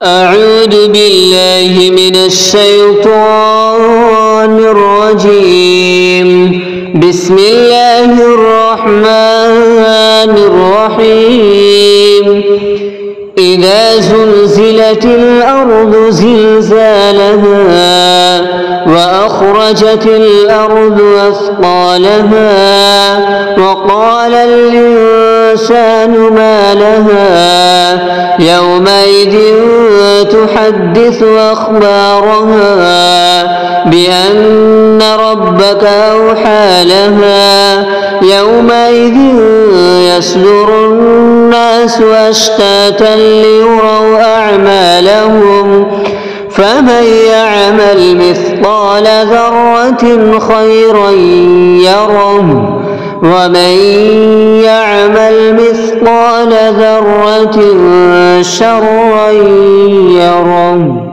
أعوذ بالله من الشيطان الرجيم. بسم الله الرحمن الرحيم. إذا زلزلت الأرض زلزالها وأخرجت الأرض أثقالها وقال الإنسان ما لها يومئذ تحدث أخبارها بأن ربك أوحى لها يومئذ يصدر الناس أشتاتا ليروا أعمالهم فمن يعمل مثقال ذرة خيرا يره ومن يعمل مثقال ذرة شرا يره.